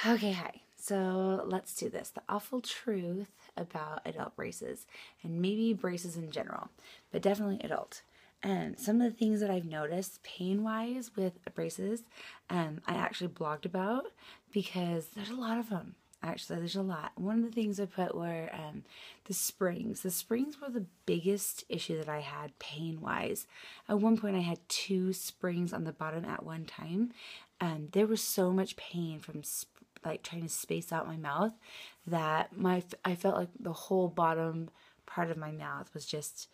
Okay, hi. So let's do this. The awful truth about adult braces, and maybe braces in general, but definitely adult. And some of the things that I've noticed pain wise with braces, I actually blogged about because there's a lot of them. Actually, there's a lot. One of the things I put were the springs. The springs were the biggest issue that I had pain wise. At one point, I had two springs on the bottom at one time. There was so much pain from like trying to space out my mouth that I felt like the whole bottom part of my mouth was just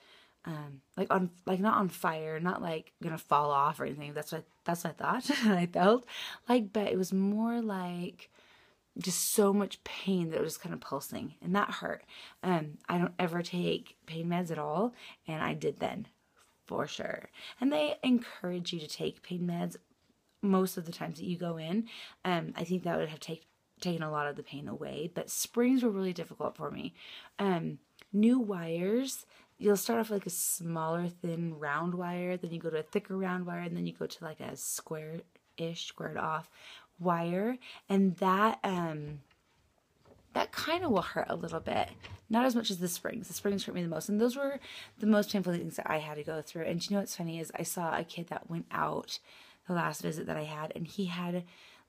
like not on fire, not like gonna fall off or anything. That's what I thought I felt like, but it was more like just so much pain that it was kind of pulsing, and that hurt. I don't ever take pain meds at all, and I did then for sure. And they encourage you to take pain meds most of the times that you go in. I think that would have taken a lot of the pain away, but springs were really difficult for me. New wires, you'll start off like a smaller, thin, round wire, then you go to a thicker round wire, and then you go to like a square-ish, squared off wire, and that kind of will hurt a little bit. Not as much as the springs. The springs hurt me the most, and those were the most painful things that I had to go through. And you know what's funny is I saw a kid that went out the last visit that I had, and he had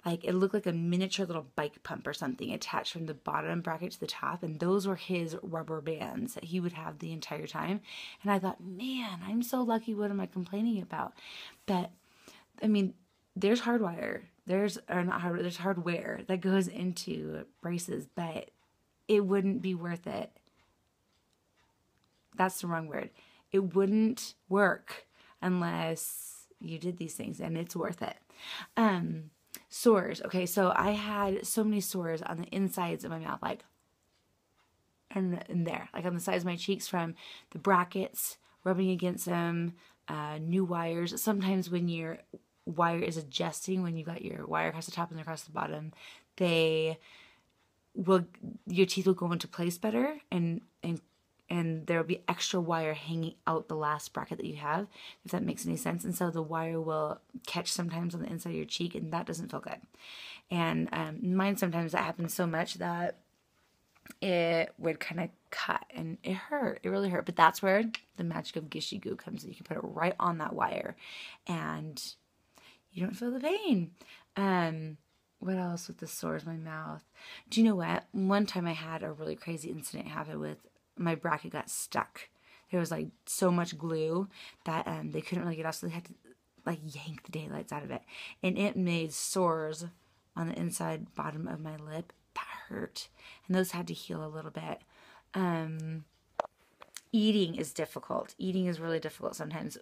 like, it looked like a miniature little bike pump or something attached from the bottom bracket to the top, and those were his rubber bands that he would have the entire time. And I thought, man, I'm so lucky. What am I complaining about? But I mean, there's hardwire. There's hardware that goes into braces, but it wouldn't be worth it. That's the wrong word. It wouldn't work unless you did these things, and it's worth it. Sores. Okay, so I had so many sores on the insides of my mouth, like, and there, like on the sides of my cheeks from the brackets rubbing against them, new wires. Sometimes when your wire is adjusting, when you got your wire across the top and across the bottom, your teeth will go into place better, and there will be extra wire hanging out the last bracket that you have, if that makes any sense. And so the wire will catch sometimes on the inside of your cheek, and that doesn't feel good. And mine, sometimes that happens so much that it would kind of cut, and it hurt. It really hurt. But that's where the magic of Gishy Goo comes in. You can put it right on that wire, and you don't feel the pain. What else with the sores in my mouth? Do you know what? One time I had a really crazy incident happen with my bracket got stuck. There was like so much glue that they couldn't really get off, so they had to like yank the daylights out of it, and it made sores on the inside bottom of my lip that hurt, and those had to heal a little bit. Eating is difficult. Eating is really difficult sometimes.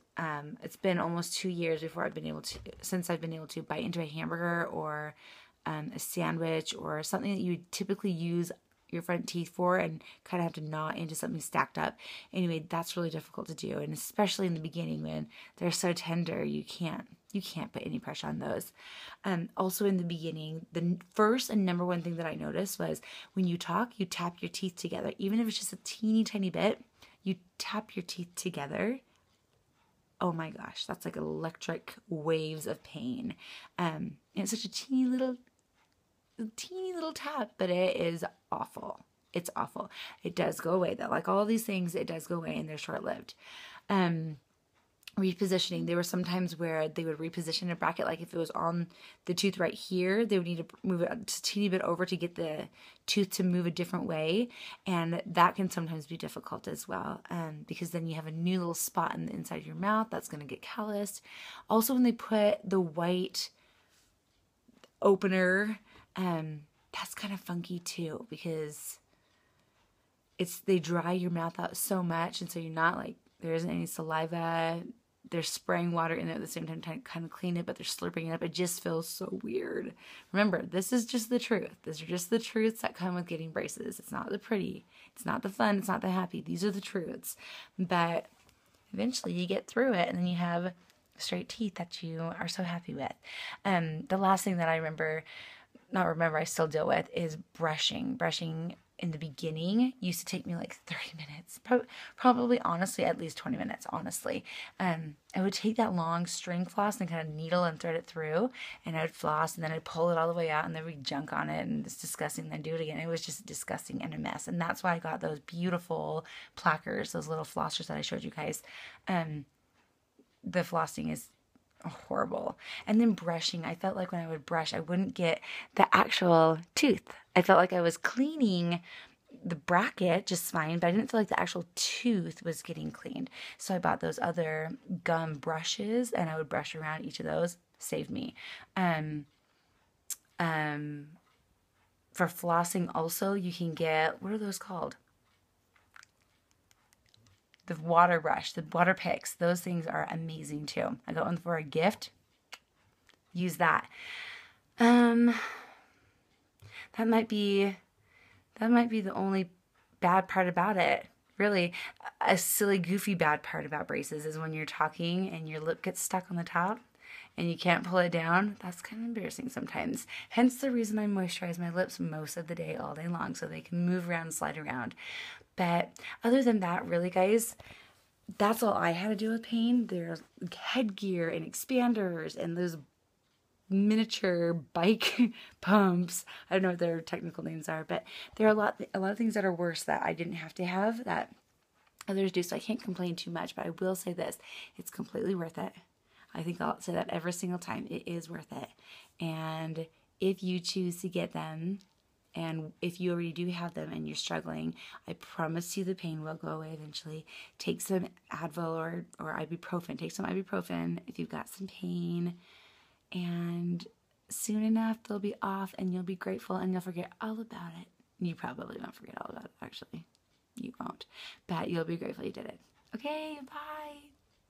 It's been almost 2 years since I've been able to bite into a hamburger or a sandwich or something that you would typically use your front teeth for, and kind of have to gnaw into something stacked up. Anyway, that's really difficult to do, and especially in the beginning when they're so tender, you can't put any pressure on those. Also in the beginning, the first and number one thing that I noticed was when you talk, you tap your teeth together. Even if it's just a teeny tiny bit, you tap your teeth together. Oh my gosh, that's like electric waves of pain. And it's such a teeny little tap, but it is awful. It's awful. It does go away though. Like all these things, it does go away, and they're short-lived. Repositioning. There were some times where they would reposition a bracket, like if it was on the tooth right here, they would need to move it just a teeny bit over to get the tooth to move a different way, and that can sometimes be difficult as well, because then you have a new little spot in the inside of your mouth that's going to get calloused. Also, when they put the white opener, that's kind of funky too, because they dry your mouth out so much, and so you're not like, there isn't any saliva. They're spraying water in there at the same time to kind of clean it, but they're slurping it up. It just feels so weird. Remember, this is just the truth. These are just the truths that come with getting braces. It's not the pretty. It's not the fun. It's not the happy. These are the truths. But eventually you get through it, and then you have straight teeth that you are so happy with. The last thing that I still deal with is brushing. Brushing in the beginning used to take me like 30 minutes, probably honestly at least 20 minutes, honestly. I would take that long string floss and kind of needle and thread it through, and I would floss, and then I'd pull it all the way out, and there would be junk on it, and it's disgusting, then do it again. It was just disgusting and a mess, and that's why I got those beautiful plackers, those little flossers that I showed you guys. The flossing is horrible. And then brushing, I felt like when I would brush, I wouldn't get the actual tooth. I felt like I was cleaning the bracket just fine, but I didn't feel like the actual tooth was getting cleaned. So I bought those other gum brushes, and I would brush around each of those. Saved me. For flossing also, you can get, what are those called? The water brush, the water picks. Those things are amazing too. I got one for a gift. Use that. That might be the only bad part about it. Really, a silly, goofy bad part about braces is when you're talking and your lip gets stuck on the top and you can't pull it down. That's kind of embarrassing sometimes. Hence the reason I moisturize my lips most of the day, all day long, so they can move around and slide around. But other than that, really, guys, that's all I had to do with pain. There's headgear and expanders and those miniature bike pumps. I don't know what their technical names are, but there are a lot of things that are worse that I didn't have to have that others do, so I can't complain too much. But I will say this, it's completely worth it. I think I'll say that every single time. It is worth it. And if you choose to get them, and if you already do have them and you're struggling, I promise you the pain will go away eventually. Take some Advil or ibuprofen. Take some ibuprofen if you've got some pain. And soon enough, they'll be off and you'll be grateful and you'll forget all about it. You probably won't forget all about it, actually. You won't. But you'll be grateful you did it. Okay, bye.